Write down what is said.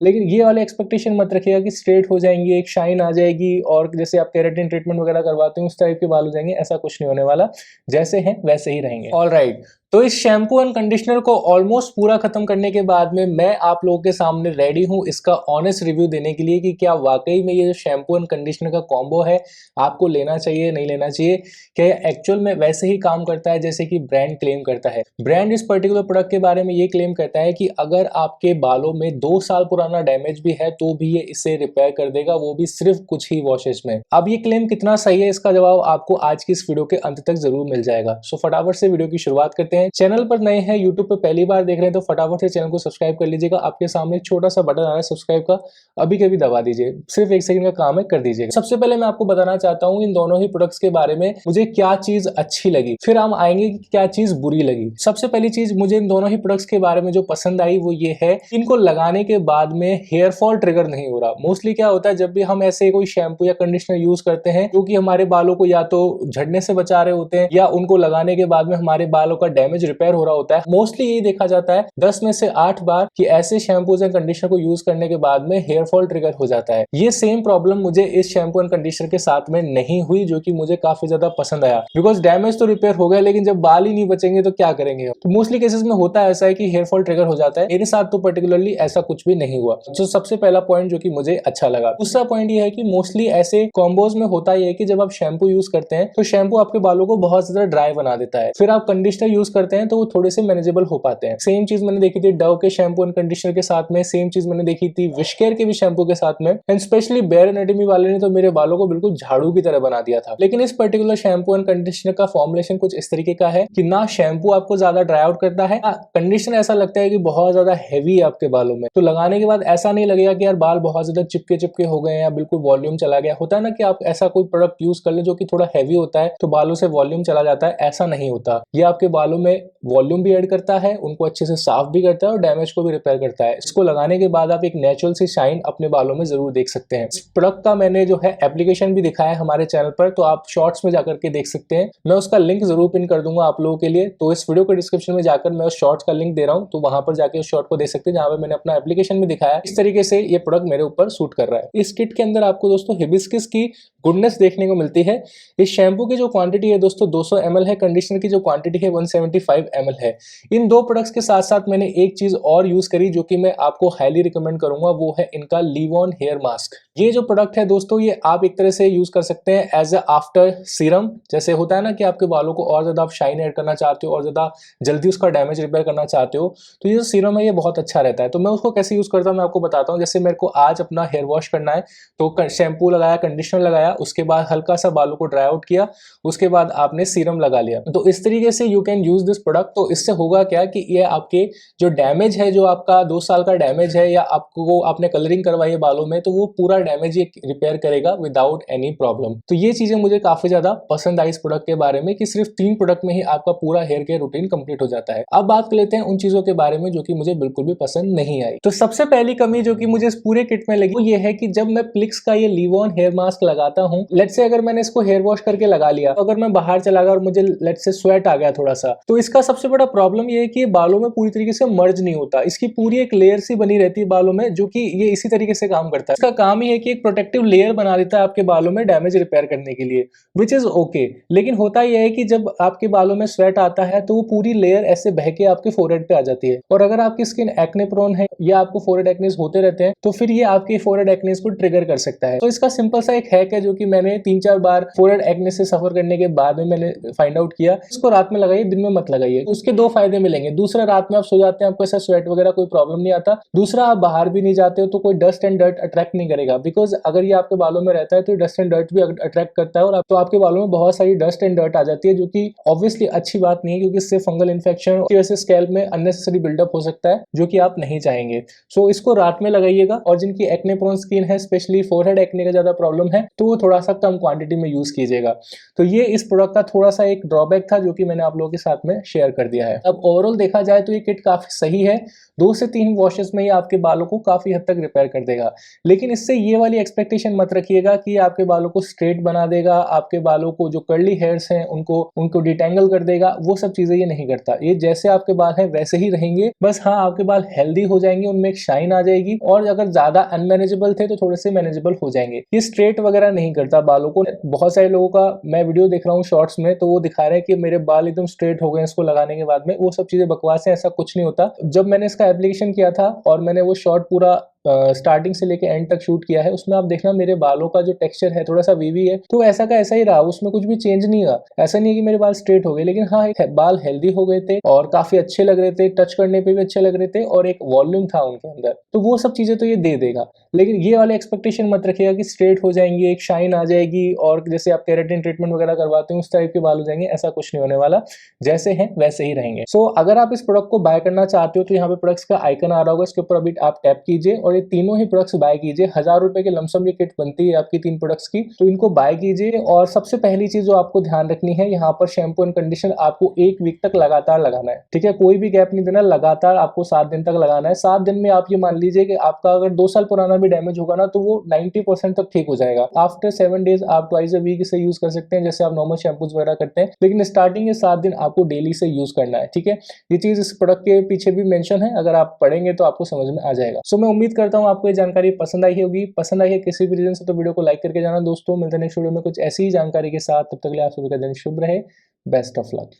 लेकिन ये वाले एक्सपेक्टेशन मत रखिएगा कि स्ट्रेट हो जाएंगे, एक शाइन आ जाएगी और जैसे आप केराटिन ट्रीटमेंट वगैरह करवाते हैं उस टाइप के बाल हो जाएंगे, ऐसा कुछ नहीं होने वाला, जैसे हैं वैसे ही रहेंगे। ऑलराइट, तो इस शैम्पू एंड कंडीशनर को ऑलमोस्ट पूरा खत्म करने के बाद में मैं आप लोगों के सामने रेडी हूं इसका ऑनेस्ट रिव्यू देने के लिए कि क्या वाकई में ये जो शैम्पू एंड कंडीशनर का कॉम्बो है आपको लेना चाहिए नहीं लेना चाहिए, क्या ये एक्चुअल में वैसे ही काम करता है जैसे कि ब्रांड क्लेम करता है। ब्रांड इस पर्टिकुलर प्रोडक्ट के बारे में ये क्लेम करता है कि अगर आपके बालों में 2 साल पुराना डैमेज भी है तो भी ये इसे रिपेयर कर देगा, वो भी सिर्फ कुछ ही वॉशेस में। अब ये क्लेम कितना सही है इसका जवाब आपको आज की इस वीडियो के अंत तक जरूर मिल जाएगा। सो फटाफट से वीडियो की शुरुआत करते हैं। चैनल पर नए हैं, यूट्यूब पे पहली बार देख रहे हैं तो फटाफट से चैनल को सब्सक्राइब कर लीजिएगा। आपके सामने एक छोटा सा बटन आ रहा है सब्सक्राइब का, अभी कभी दबा दीजिए, सिर्फ 1 सेकंड का काम है, कर दीजिएगा। सबसे पहले मैं आपको बताना चाहता हूँ इन दोनों ही प्रोडक्ट्स के बारे में मुझे क्या चीज अच्छी लगी, फिर हम आएंगे कि क्या चीज बुरी लगी। सबसे पहली चीज मुझे इन दोनों ही प्रोडक्ट्स के बारे में जो पसंद आई वो ये है, इनको लगाने के बाद में हेयर फॉल ट्रिगर नहीं हो रहा। मोस्टली क्या होता है जब भी हम ऐसे कोई शैम्पू या कंडीशनर यूज करते हैं जो कि हमारे बालों को या तो झड़ने से बचा रहे होते हैं या उनको लगाने के बाद में हमारे बालों का डैमेज रिपेयर हो रहा होता है, मोस्टली यही देखा जाता है 10 में से 8 बार कि ऐसे शैम्पूज एंड कंडीशनर को यूज करने के बाद में हेयर फॉल ट्रिगर हो जाता है। ये सेम प्रॉब्लम मुझे इस शैम्पू एंड कंडीशनर के साथ में नहीं हुई, जो कि मुझे काफी ज्यादा पसंद आया। बिकॉज डैमेज तो रिपेयर हो गया लेकिन जब बाल ही नहीं बचेंगे तो क्या करेंगे। तो मोस्टली केसेस में होता है ऐसा है कि हेयर फॉल ट्रिगर हो जाता है, मेरे साथ तो पर्टिकुलरली ऐसा कुछ भी नहीं हुआ। तो सबसे पहला पॉइंट जो कि मुझे अच्छा लगा। दूसरा पॉइंट ये है कि मोस्टली ऐसे कॉम्बोज में होता है कि जब आप शैम्पू यूज करते हैं तो शैम्पू आपके बालों को बहुत ज्यादा ड्राई बना देता है, फिर आप कंडीशनर यूज करते हैं तो वो थोड़े से मैनेजेबल हो पाते हैं। सेम चीज मैंने देखी थी डव के शैम्पू एंड कंडीशनर के साथ में, सेम चीज मैंने देखी थी विशकेयर के भी शैम्पू के साथ में, एंड स्पेशली बेयर एनाटॉमी वाले ने तो मेरे बालों को बिल्कुल झाड़ू की तरह बना दिया था। लेकिन इस पर्टिकुलर शैम्पू एंड कंडीशनर का फॉर्मुलेशन कुछ इस तरीके का है कि ना शैम्पू आपको ज्यादा ड्राई आउट करता है, कंडीशनर ऐसा लगता है कि बहुत ज्यादा हैवी है आपके बालों में, तो लगाने के बाद ऐसा नहीं लगेगा कि यार बाल बहुत ज्यादा चिपके चिपके हो गए या बिल्कुल वॉल्यूम चला गया। होता है ना कि आप ऐसा कोई प्रोडक्ट यूज कर ले जो कि थोड़ा हैवी होता है तो बालों से वॉल्यूम चला जाता है, ऐसा नहीं होता। ये आपके बालों में वॉल्यूम भी ऐड करता है, उनको अच्छे से साफ भी करता है और डैमेज को भी रिपेयर करता है। इसको लगाने के बाद आप एक नेचुरल सी शाइन अपने बालों में जरूर देख सकते हैं। इस प्रोडक्ट का मैंने जो है एप्लीकेशन भी दिखाया है हमारे चैनल पर, तो आप शॉर्ट्स में जाकर के देख सकते हैं। मैं उसका लिंक जरूर पिन कर दूंगा आप लोगों के लिए, तो इस वीडियो के डिस्क्रिप्शन में जाकर मैं उस शॉर्ट्स का लिंक दे रहा हूँ, तो वहां पर जाके उस शॉर्ट को देख सकते हैं जहां पर मैंने अपना एप्लीकेशन भी दिखाया। इस तरीके से ये प्रोडक्ट मेरे ऊपर सूट कर रहा है। इस किट के अंदर आपको दोस्तों हिबिस्किस की गुडनेस देखने को मिलती है। इस शैम्पू की जो क्वांटिटी है दोस्तों 200 ml है, कंडीशनर की जो क्वांटिटी है 175 ml है। इन दो प्रोडक्ट्स के साथ साथ मैंने एक चीज और यूज करी जो कि मैं आपको हाईली रिकमेंड करूंगा, वो है इनका लीव ऑन हेयर मास्क। ये जो प्रोडक्ट है दोस्तों ये आप एक तरह से यूज कर सकते हैं एज अ आफ्टर सीरम। जैसे होता है ना कि आपके बालों को और ज्यादा आप शाइन ऐड करना चाहते हो और ज्यादा जल्दी उसका डैमेज रिपेयर करना चाहते हो, तो ये जो सीरम है ये बहुत अच्छा रहता है। तो मैं उसको कैसे यूज करता हूँ मैं आपको बताता हूँ। जैसे मेरे को आज अपना हेयर वॉश करना है तो शैम्पू लगाया, कंडीशनर लगाया, उसके बाद हल्का सा बालों को ड्राई आउट किया, उसके बाद आपने सीरम लगा लिया। तो इस तरीके से you can use this product. तो इससे होगा क्या कि ये आपके जो डैमेज है, जो आपका 2 साल का डैमेज है या आपको आपने कलरिंग करवाई है बालों में, तो वो पूरा डैमेज ये रिपेयर करेगा विदाउट एनी प्रॉब्लम। तो ये चीजें मुझे काफी ज्यादा पसंद आई इस प्रोडक्ट के बारे में कि सिर्फ 3 प्रोडक्ट में ही आपका पूरा हेयर केयर रूटीन कंप्लीट हो जाता है। अब बात कर लेते हैं उन चीजों के बारे में जो कि मुझे बिल्कुल भी पसंद नहीं आई। तो सबसे पहली कमी जो कि मुझे इस पूरे किट में लगी वो ये है कि जब मैं प्लिक्स का ये लीव ऑन हेयर मास्क लगाता हूँ, लेट्स से अगर मैंने इसको हेयर वॉश करके लगा लिया, अगर मैं बाहर चला गया और मुझे लेट्स से स्वेट आ गया थोड़ा सा, तो इसका सबसे बड़ा प्रॉब्लम ये है कि ये बालों में पूरी तरीके से मर्ज नहीं होता। इसकी पूरी एक लेयर सी बनी रहती है बालों में, जो कि ये इसी तरीके से काम करता है। इसका काम ही है कि एक प्रोटेक्टिव लेयर बना देता है आपके बालों में डैमेज रिपेयर करने के लिए, विच इज ओके। लेकिन होता यह है कि जब आपके बालों में स्वेट आता है तो वो पूरी लेयर ऐसे बह के आपके फोरहेड पे आ जाती है, और अगर आपकी स्किन एक्ने प्रोन है या आपको फोरहेड एक्नेस होते रहते हैं तो फिर ये आपके फोरहेड एक्नेस को ट्रिगर कर सकता है। तो इसका सिंपल सा एक हैक है जो कि मैंने 3-4 बार फोरहेड एक्ने से सफर करने के बाद में मैंने फाइंड आउट किया। इसको रात में लगाइए, दिन में मत लगाइए। उसके 2 फायदे मिलेंगे। दूसरा, रात में आप सो जाते हैं, आपको ऐसा स्वेट वगैरह कोई प्रॉब्लम नहीं आता। दूसरा, आप बाहर भी नहीं जाते हो तो कोई डस्ट एंड डर्ट अट्रैक्ट नहीं करेगा, बिकॉज अगर ये आपके बालों में रहता है तो डस्ट एंड डर्ट भी अट्रैक्ट करता है और तो आपके बालों में बहुत सारी डस्ट एंड डर्ट आ जाती है, जो कि ऑब्वियसली अच्छी बात नहीं है क्योंकि इससे फंगल इन्फेक्शन की वजह से स्कैल्प में अननेसेसरी बिल्डअप हो सकता है, जो कि आप नहीं चाहेंगे। सो इसको रात में लगाइएगा। और जिनकी एक्ने प्रोन स्किन है, स्पेशली फोरहेड एक्ने का ज्यादा प्रॉब्लम है, तो वो थोड़ा सा कम क्वांटिटी में यूज कीजिएगा। तो ये इस प्रोडक्ट का थोड़ा सा एक ड्रॉबैक था जो कि मैंने आप लोगों के साथ में शेयर रिपेयर कर दिया है। अब ओवरऑल देखा जाए तो ये किट काफी सही है, 2 से 3 वॉशेस में ही आपके बालों को काफी हद तक रिपेयर कर देगा। लेकिन इससे ये वाली एक्सपेक्टेशन मत रखिएगा कि आपके बालों को स्ट्रेट बना देगा, आपके बालों को जो कर्ली हेयर्स हैं उनको डिटेंगल कर देगा, वो सब चीजें ये नहीं करता। ये जैसे आपके बाल हैं वैसे ही रहेंगे, बस हाँ आपके बाल हेल्दी हो जाएंगे, उनमें एक शाइन आ जाएगी, और अगर ज्यादा अनमैनेजेबल थे तो थोड़े से मैनेजेबल हो जाएंगे। ये स्ट्रेट वगैरह नहीं करता बालों को। बहुत सारे लोगों का मैं वीडियो देख रहा हूँ शॉर्ट्स में, तो वो दिखा रहे हैं कि मेरे बाल एकदम स्ट्रेट हो गए इसको लगाने के बाद में। वो सब चीजें बकवास है, ऐसा कुछ नहीं होता। जब मैंने इसका एप्लीकेशन किया था और मैंने वो शॉर्ट पूरा स्टार्टिंग से लेके एंड तक शूट किया है, उसमें आप देखना मेरे बालों का जो टेक्सचर है थोड़ा सा वीवी है, तो ऐसा का ऐसा ही रहा, उसमें कुछ भी चेंज नहीं हुआ। ऐसा नहीं है कि मेरे बाल स्ट्रेट हो गए, लेकिन हाँ बाल हेल्दी हो गए थे और काफी अच्छे लग रहे थे, टच करने पे भी अच्छे लग रहे थे और एक वॉल्यूम था उनके अंदर। तो वो सब चीजें तो ये दे देगा, लेकिन ये वाले एक्सपेक्टेशन मत रखिएगा कि स्ट्रेट हो जाएंगे, एक शाइन आ जाएगी और जैसे आप केराटिन ट्रीटमेंट वगैरह करवाते हैं उस टाइप के बाल हो जाएंगे। ऐसा कुछ नहीं होने वाला, जैसे हैं वैसे ही रहेंगे। सो अगर आप इस प्रोडक्ट को बाय करना चाहते हो तो यहाँ पे प्रोडक्ट्स का आइकन आ रहा होगा, इसके ऊपर अभी आप टैप कीजिए और ये तीनों ही प्रोडक्ट्स बाय कीजिए। 1000 रुपए के लमसम ये किट बनती है आपकी 3 प्रोडक्ट्स की, तो इनको बाय कीजिए। और सबसे पहली चीज जो आपको ध्यान रखनी है, यहाँ पर शैम्पू एंड कंडीशनर आपको 1 वीक तक लगातार लगाना है, ठीक है, कोई भी गैप नहीं देना, लगातार आपको 7 दिन तक लगाना है। 7 दिन में आप ये मान लीजिए कि आपका अगर 2 साल पुराना भी डैमेज होगा ना, तो वो 90% तक ठीक हो जाएगा। आफ्टर 7 डेज आप ट्वाइस अ वीक इसे यूज कर सकते हैं, जैसे आप नॉर्मल शैम्पूज वगैरह करते हैं, लेकिन स्टार्टिंग के 7 दिन आपको डेली से यूज करना है, ठीक है। ये चीज इस प्रोडक्ट के पीछे भी मेंशन है, अगर आप पढ़ेंगे तो आपको समझ में आ जाएगा। सो मैं उम्मीद करता हूँ आपको ये जानकारी पसंद आई होगी। पसंद आई है किसी भी रीजन से तो वीडियो को लाइक करके जाना दोस्तों। मिलते हैं नेक्स्ट वीडियो में कुछ ऐसी ही जानकारी के साथ, तब तक के लिए आप सभी का दिन शुभ रहे। Best of luck.